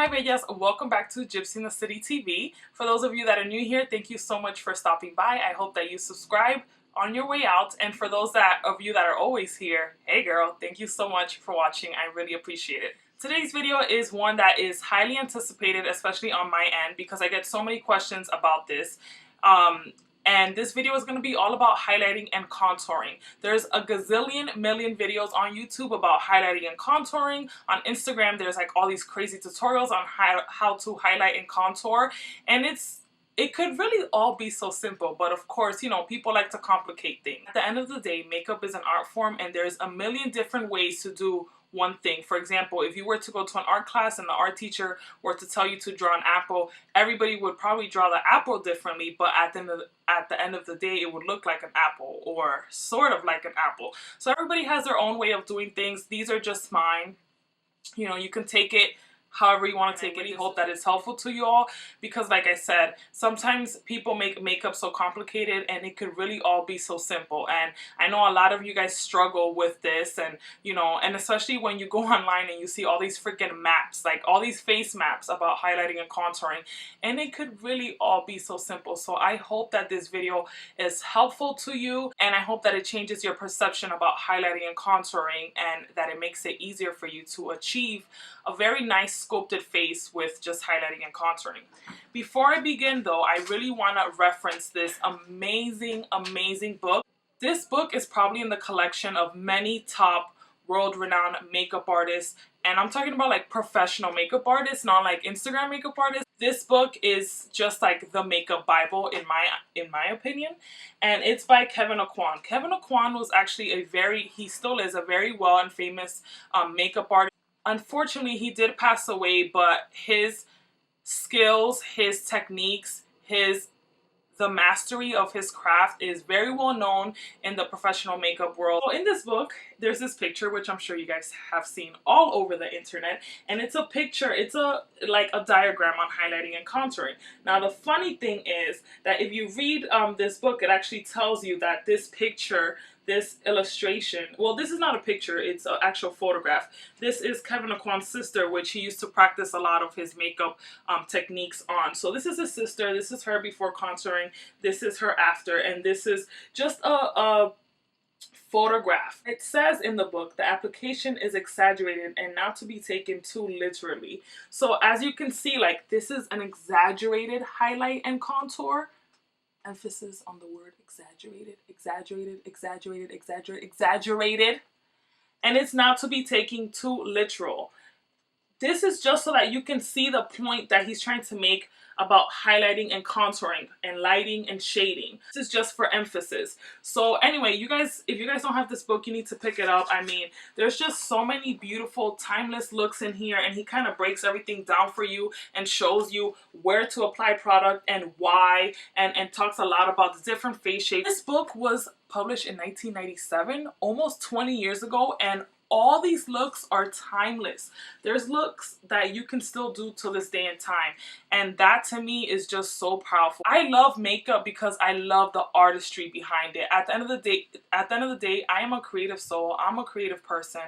Hi Bellas, welcome back to GypsyintheCity TV. For those of you that are new here, thank you so much for stopping by. I hope that you subscribe on your way out. And for those of you that are always here, hey girl, thank you so much for watching. I really appreciate it. Today's video is one that is highly anticipated, especially on my end, because I get so many questions about this. And this video is going to be all about highlighting and contouring. There's a gazillion million videos on YouTube about highlighting and contouring. On Instagram, there's like all these crazy tutorials on how to highlight and contour. And it could really all be so simple, but of course, you know, people like to complicate things. At the end of the day, makeup is an art form and there's a million different ways to do one thing. For example, if you were to go to an art class and the art teacher were to tell you to draw an apple, everybody would probably draw the apple differently, but at the end of the day, it would look like an apple or sort of like an apple. So everybody has their own way of doing things. These are just mine. You know, you can take it however you want to take it. I hope that it's helpful to you all because, like I said, sometimes people make makeup so complicated and it could really all be so simple. And I know a lot of you guys struggle with this, and you know, and especially when you go online and you see all these freaking maps, like all these face maps about highlighting and contouring, and it could really all be so simple. So I hope that this video is helpful to you, and I hope that it changes your perception about highlighting and contouring, and that it makes it easier for you to achieve a very nice sculpted face with just highlighting and contouring. Before I begin though, I really want to reference this amazing book. This book is probably in the collection of many top world-renowned makeup artists, and I'm talking about like professional makeup artists, not like Instagram makeup artists. This book is just like the makeup Bible in my opinion, and it's by Kevin Aucoin. Kevin Aucoin was actually he still is a very well and famous makeup artist. Unfortunately, he did pass away, but his skills, his techniques, the mastery of his craft is very well known in the professional makeup world. So in this book, there's this picture, which I'm sure you guys have seen all over the internet, and it's a picture, it's like a diagram on highlighting and contouring. Now the funny thing is that if you read this book, it actually tells you that this picture, this illustration, well, this is not a picture, it's an actual photograph. This is Kevin Aucoin's sister, which he used to practice a lot of his makeup techniques on. So this is his sister, this is her before contouring, this is her after, and this is just a photograph. It says in the book, the application is exaggerated and not to be taken too literally. So as you can see, like, this is an exaggerated highlight and contour. Emphasis on the word exaggerated, exaggerated, exaggerated, exaggerated, exaggerated. And it's not to be taken too literal. This is just so that you can see the point that he's trying to make about highlighting and contouring and lighting and shading. This is just for emphasis. So anyway, you guys, if you guys don't have this book, you need to pick it up. I mean, there's just so many beautiful, timeless looks in here, and he kind of breaks everything down for you and shows you where to apply product and why, and talks a lot about the different face shapes. This book was published in 1997, almost 20 years ago, and all these looks are timeless. There's looks that you can still do to this day and time. And that to me is just so powerful. I love makeup because I love the artistry behind it. At the end of the day, I am a creative soul. I'm a creative person.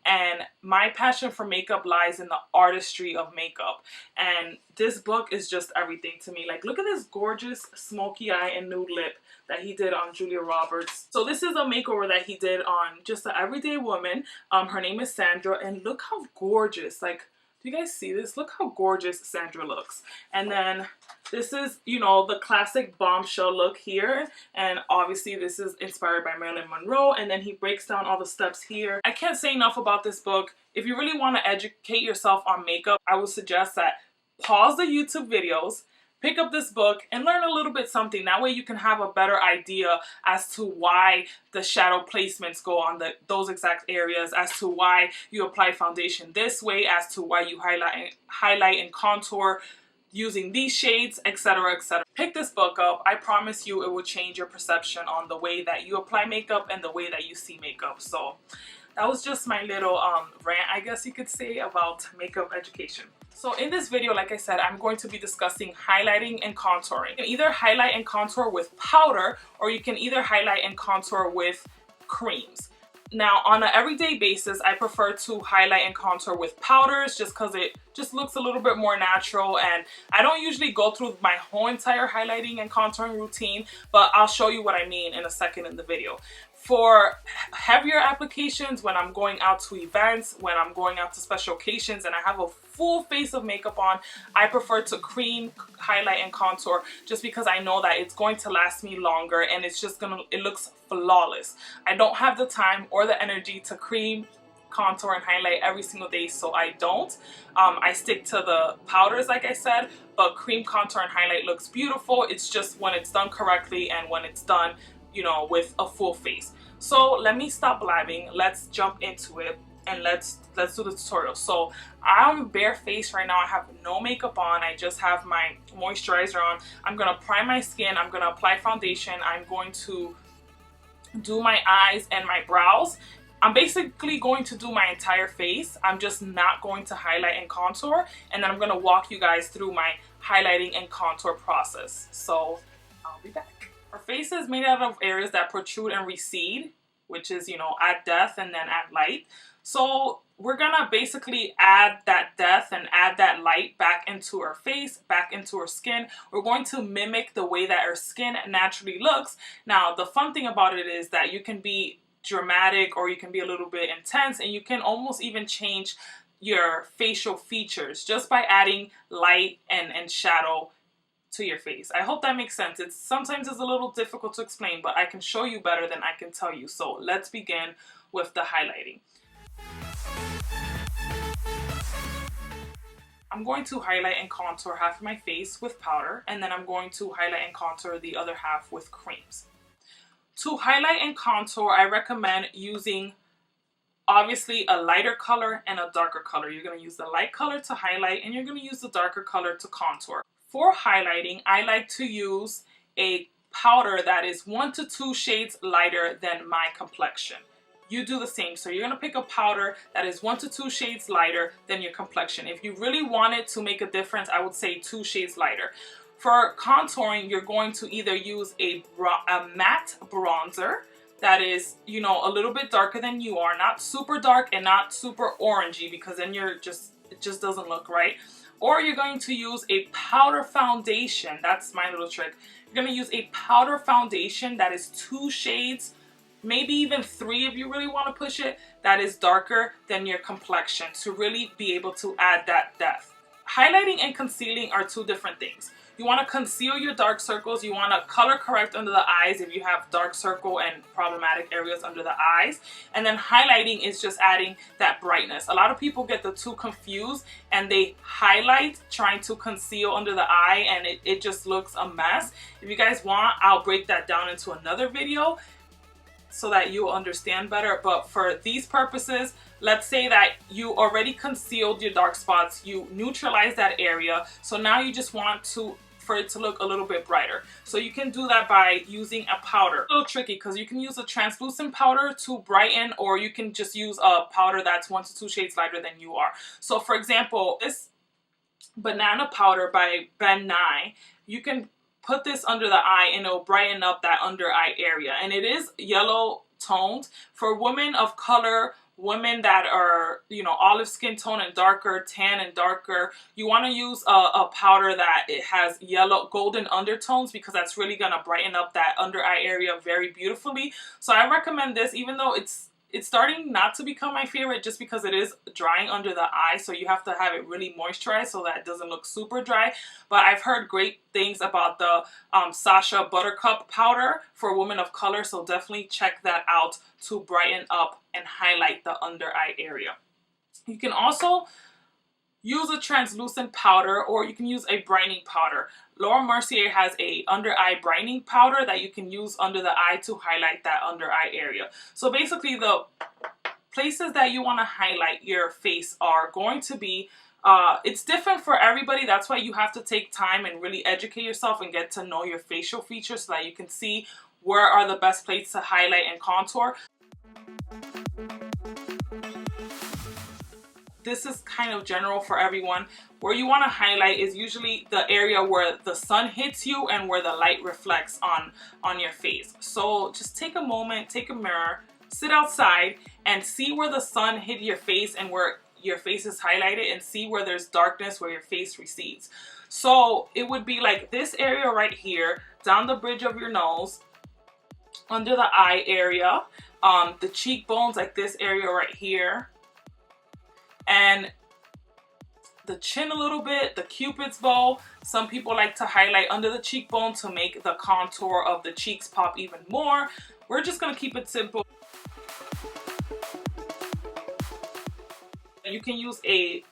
And my passion for makeup lies in the artistry of makeup. And this book is just everything to me. Like, look at this gorgeous smoky eye and nude lip that he did on Julia Roberts. So this is a makeover that he did on just an everyday woman. Her name is Sandra, and look how gorgeous, like, do you guys see this? Look how gorgeous Sandra looks. And then this is, you know, the classic bombshell look here. And obviously this is inspired by Marilyn Monroe. And then he breaks down all the steps here. I can't say enough about this book. If you really want to educate yourself on makeup, I would suggest that pause the YouTube videos, pick up this book, and learn a little bit something. That way you can have a better idea as to why the shadow placements go on those exact areas, as to why you apply foundation this way, as to why you highlight and contour using these shades, etc., etc. Pick this book up. I promise you it will change your perception on the way that you apply makeup and the way that you see makeup. So that was just my little rant, I guess you could say, about makeup education. So in this video, like I said, I'm going to be discussing highlighting and contouring. You can either highlight and contour with powder, or you can either highlight and contour with creams. Now, on an everyday basis, I prefer to highlight and contour with powders just because it just looks a little bit more natural, and I don't usually go through my whole entire highlighting and contouring routine, but I'll show you what I mean in a second in the video. For heavier applications, when I'm going out to events, when I'm going out to special occasions and I have a full face of makeup on, I prefer to cream, highlight, and contour just because I know that it's going to last me longer and it looks flawless. I don't have the time or the energy to cream, contour, and highlight every single day, so I don't. I stick to the powders like I said, but cream, contour, and highlight looks beautiful. It's just when it's done correctly and when it's done, you know, with a full face. So let me stop blabbing, let's jump into it and let's do the tutorial. So I'm bare-faced right now. I have no makeup on. I just have my moisturizer on. I'm gonna prime my skin, I'm gonna apply foundation, I'm going to do my eyes and my brows. I'm basically going to do my entire face. I'm just not going to highlight and contour, and then I'm gonna walk you guys through my highlighting and contour process. So I'll be back. Our face is made out of areas that protrude and recede, which is, you know, add depth and then add light. So we're gonna basically add that depth and add that light back into our face, back into our skin. We're going to mimic the way that our skin naturally looks. Now, the fun thing about it is that you can be dramatic or you can be a little bit intense, and you can almost even change your facial features just by adding light and shadow to your face. I hope that makes sense. Sometimes it's a little difficult to explain, but I can show you better than I can tell you. So let's begin with the highlighting. I'm going to highlight and contour half of my face with powder, and then I'm going to highlight and contour the other half with creams. To highlight and contour, I recommend using obviously a lighter color and a darker color. You're going to use the light color to highlight and you're going to use the darker color to contour. For highlighting, I like to use a powder that is 1 to 2 shades lighter than my complexion. You do the same. So you're going to pick a powder that is 1 to 2 shades lighter than your complexion. If you really wanted to make a difference, I would say 2 shades lighter. For contouring, you're going to either use a matte bronzer that is, you know, a little bit darker than you are, not super dark and not super orangey, because then it just doesn't look right. Or you're going to use a powder foundation. That's my little trick. You're going to use a powder foundation that is 2 shades, maybe even 3 if you really want to push it, that is darker than your complexion to really be able to add that depth. Highlighting and concealing are 2 different things. You want to conceal your dark circles. You want to color correct under the eyes if you have dark circle and problematic areas under the eyes. And then highlighting is just adding that brightness. A lot of people get the 2 confused and they highlight trying to conceal under the eye, and it just looks a mess. If you guys want, I'll break that down into another video so that you'll understand better. But for these purposes, let's say that you already concealed your dark spots, you neutralize that area, so now you just want for it to look a little bit brighter. So you can do that by using a powder. A little tricky because you can use a translucent powder to brighten, or you can just use a powder that's 1 to 2 shades lighter than you are. So for example, this banana powder by Ben Nye, you can put this under the eye and it'll brighten up that under eye area. And it is yellow toned. For women of color, women that are, you know, olive skin tone and darker, tan and darker, you want to use a powder that it has yellow golden undertones, because that's really going to brighten up that under eye area very beautifully. So I recommend this, even though it's starting not to become my favorite just because it is drying under the eye, so you have to have it really moisturized so that it doesn't look super dry. But I've heard great things about the Sasha Buttercup powder for women of color, so definitely check that out to brighten up and highlight the under eye area. You can also use a translucent powder, or you can use a brightening powder. Laura Mercier has a under eye brightening powder that you can use under the eye to highlight that under eye area. So basically the places that you want to highlight your face are going to be, it's different for everybody. That's why you have to take time and really educate yourself and get to know your facial features so that you can see where are the best places to highlight and contour. This is kind of general for everyone. Where you want to highlight is usually the area where the sun hits you and where the light reflects on your face. So just take a moment, take a mirror, sit outside and see where the sun hit your face and where your face is highlighted, and see where there's darkness where your face recedes. So it would be like this area right here, down the bridge of your nose, under the eye area, the cheekbones, like this area right here, and the chin a little bit, the cupid's bow. Some people like to highlight under the cheekbone to make the contour of the cheeks pop even more. We're just gonna keep it simple. You can use a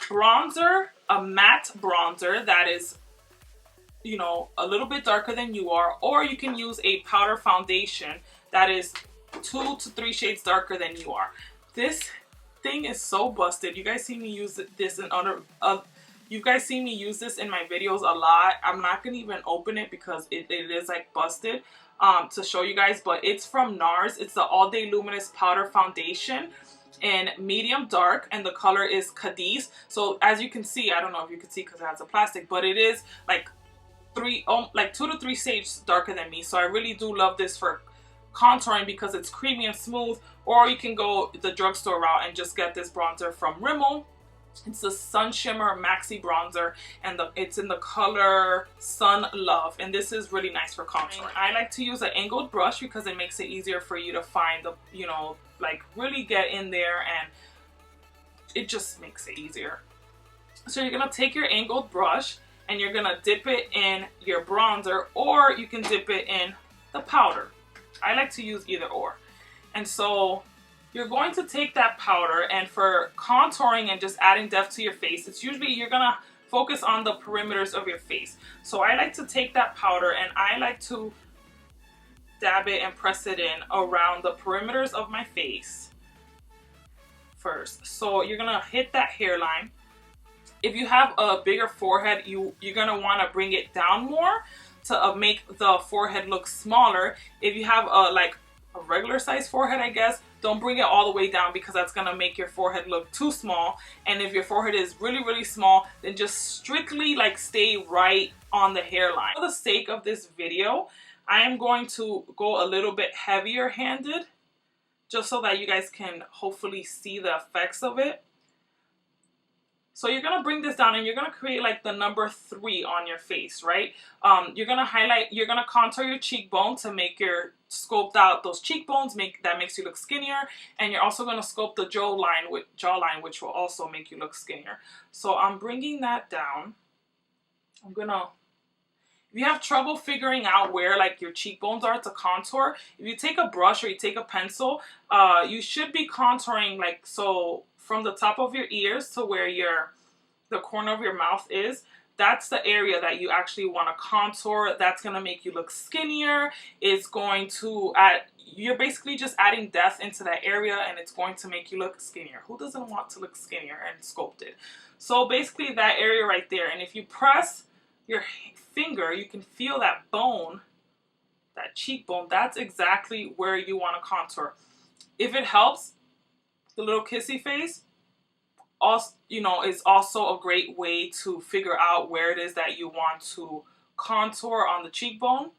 bronzer, a matte bronzer that is, you know, a little bit darker than you are, or you can use a powder foundation that is 2 to 3 shades darker than you are. This thing is so busted. You guys see me use this in you guys see me use this in my videos a lot. I'm not gonna even open it because it is like busted to show you guys, but it's from NARS. It's the All Day Luminous Powder Foundation in medium dark, and the color is Cadiz. So as you can see, I don't know if you can see because it has a plastic, but it is like 2 to 3 shades darker than me. So I really do love this for contouring because it's creamy and smooth. Or you can go the drugstore route and just get this bronzer from Rimmel. It's the Sun Shimmer Maxi Bronzer, and it's in the color Sun Love, and this is really nice for contouring. I like to use an angled brush because it makes it easier for you to find the, you know, like really get in there, and it just makes it easier. So you're gonna take your angled brush and you're gonna dip it in your bronzer, or you can dip it in the powder. I like to use either or. And so you're going to take that powder, and for contouring and just adding depth to your face, it's usually you're gonna focus on the perimeters of your face. So I like to take that powder and I like to dab it and press it in around the perimeters of my face first. So you're gonna hit that hairline. If you have a bigger forehead, you're gonna wanna bring it down more to make the forehead look smaller. If you have a regular size forehead, I guess, don't bring it all the way down because that's gonna make your forehead look too small. And if your forehead is really, really small, then just strictly like stay right on the hairline. For the sake of this video, I am going to go a little bit heavier handed just so that you guys can hopefully see the effects of it. So you're gonna bring this down and you're gonna create like the number 3 on your face, right? You're gonna contour your cheekbone to make your sculpt out those cheekbones, that makes you look skinnier, and you're also gonna sculpt the jawline, which will also make you look skinnier. So I'm bringing that down. If you have trouble figuring out where like your cheekbones are to contour, if you take a brush or you take a pencil, you should be contouring like so from the top of your ears to where the corner of your mouth is. That's the area that you actually want to contour. That's going to make you look skinnier. It's going to you're basically just adding depth into that area, and it's going to make you look skinnier. Who doesn't want to look skinnier and sculpted? So basically that area right there. And if you press your finger, you can feel that bone, that cheekbone. That's exactly where you want to contour. If it helps, the little kissy face also, you know, is also a great way to figure out where it is that you want to contour on the cheekbone,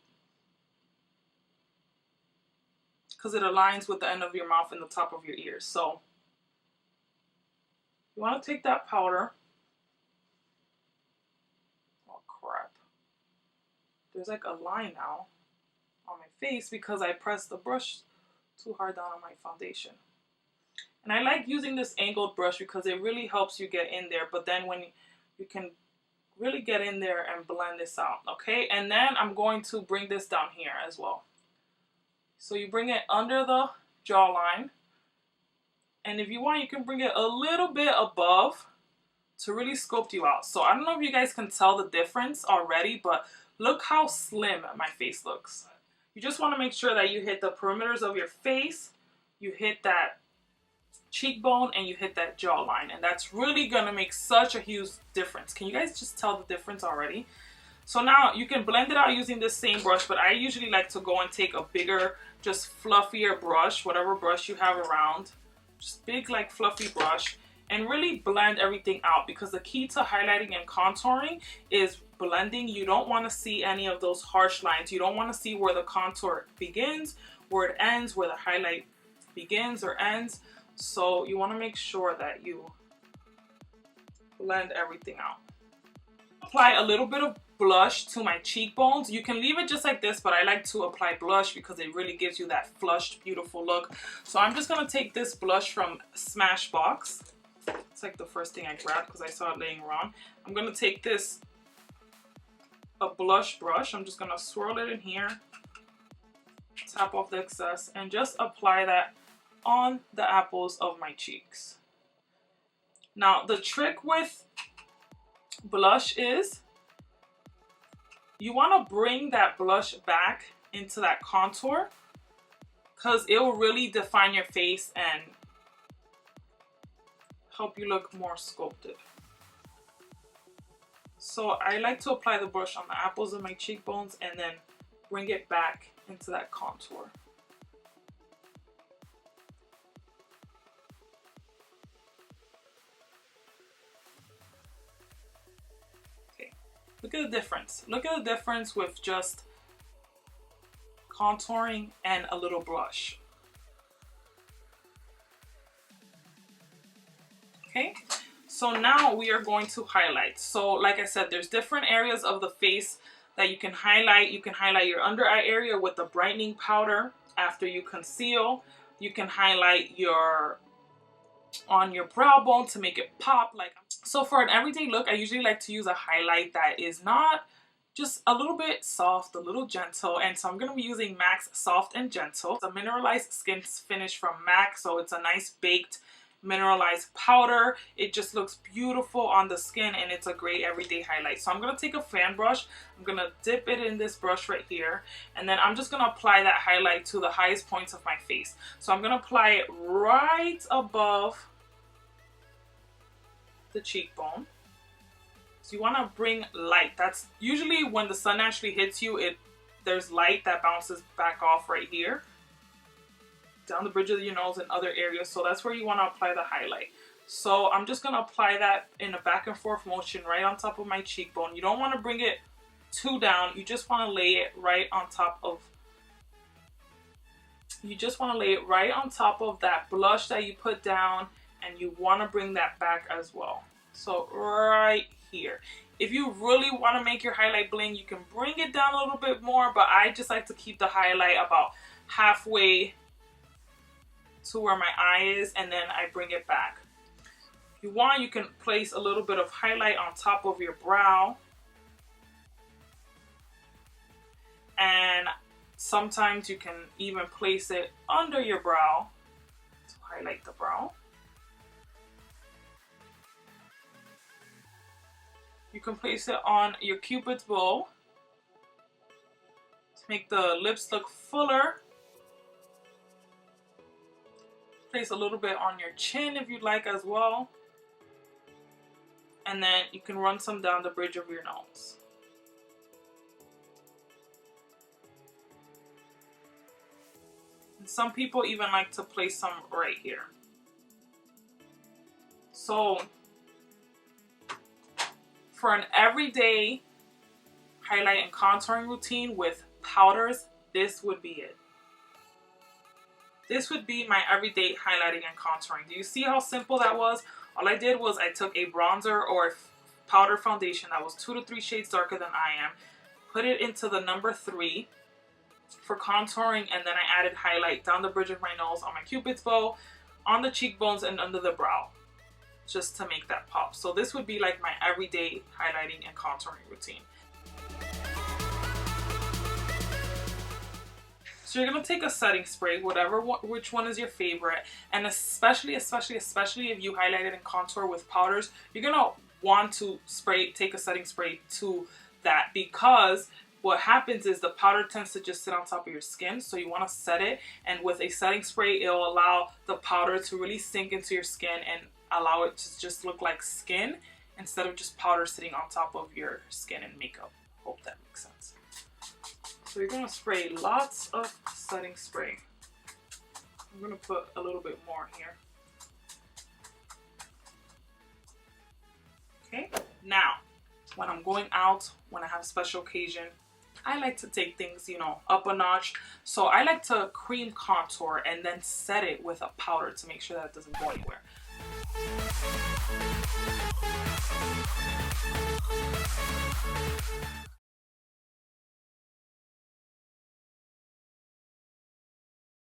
because it aligns with the end of your mouth and the top of your ears. So you want to take that powder. Oh crap, there's like a line now on my face because I pressed the brush too hard down on my foundation. And I like using this angled brush because it really helps you get in there, but then when you can really get in there and blend this out, okay? And then I'm going to bring this down here as well. So you bring it under the jawline, and if you want, you can bring it a little bit above to really sculpt you out. So I don't know if you guys can tell the difference already, but look how slim my face looks. You just want to make sure that you hit the perimeters of your face, you hit that cheekbone, and you hit that jawline, and that's really gonna make such a huge difference. Can you guys just tell the difference already? So now you can blend it out using this same brush, but I usually like to go and take a bigger, just fluffier brush, whatever brush you have around, just big like fluffy brush, and really blend everything out, because the key to highlighting and contouring is blending. You don't want to see any of those harsh lines. You don't want to see where the contour begins, where it ends, where the highlight begins or ends. So you want to make sure that you blend everything out. Apply a little bit of blush to my cheekbones. You can leave it just like this, but I like to apply blush because it really gives you that flushed, beautiful look. So I'm just going to take this blush from Smashbox. It's like the first thing I grabbed because I saw it laying around. I'm going to take this, a blush brush. I'm just going to swirl it in here, tap off the excess, and just apply that on the apples of my cheeks. Now, the trick with blush is you want to bring that blush back into that contour because it will really define your face and help you look more sculpted. So I like to apply the brush on the apples of my cheekbones and then bring it back into that contour. Look at the difference. Look at the difference with just contouring and a little blush. Okay, so now we are going to highlight. So like I said, there's different areas of the face that you can highlight. You can highlight your under eye area with the brightening powder after you conceal. You can highlight on your brow bone to make it pop. So for an everyday look, I usually like to use a highlight that is not just a little bit soft, a little gentle. And so I'm going to be using MAC's Soft and Gentle. It's a mineralized skin finish from MAC. So it's a nice baked mineralized powder. It just looks beautiful on the skin and it's a great everyday highlight. So I'm going to take a fan brush. I'm going to dip it in this brush right here. And then I'm just going to apply that highlight to the highest points of my face. So I'm going to apply it right above the cheekbone. So you want to bring light. That's usually when the sun actually hits you, there's light that bounces back off right here down the bridge of your nose and other areas. So that's where you want to apply the highlight. So I'm just going to apply that in a back and forth motion right on top of my cheekbone. You don't want to bring it too down. You just want to lay it right on top of that blush that you put down, and you want to bring that back as well. So right here. If you really want to make your highlight bling, you can bring it down a little bit more, but I just like to keep the highlight about halfway to where my eye is, and then I bring it back. If you want, you can place a little bit of highlight on top of your brow. And sometimes you can even place it under your brow to highlight the brow. You can place it on your Cupid's bow to make the lips look fuller. Place a little bit on your chin if you'd like as well. And then you can run some down the bridge of your nose. And some people even like to place some right here. So for an everyday highlight and contouring routine with powders, this would be it. This would be my everyday highlighting and contouring. Do you see how simple that was? All I did was I took a bronzer or powder foundation that was 2 to 3 shades darker than I am, put it into the number 3 for contouring, and then I added highlight down the bridge of my nose, on my Cupid's bow, on the cheekbones, and under the brow, just to make that pop. So this would be like my everyday highlighting and contouring routine. So you're going to take a setting spray, which one is your favorite, and especially if you highlighted and contour with powders, you're going to want to take a setting spray to that, because what happens is the powder tends to just sit on top of your skin, so you want to set it, and with a setting spray, it will allow the powder to really sink into your skin and allow it to just look like skin instead of just powder sitting on top of your skin and makeup. Hope that makes sense. So you're going to spray lots of setting spray. I'm going to put a little bit more here. Okay, now when I'm going out, when I have a special occasion, I like to take things, you know, up a notch. So I like to cream contour and then set it with a powder to make sure that it doesn't go anywhere.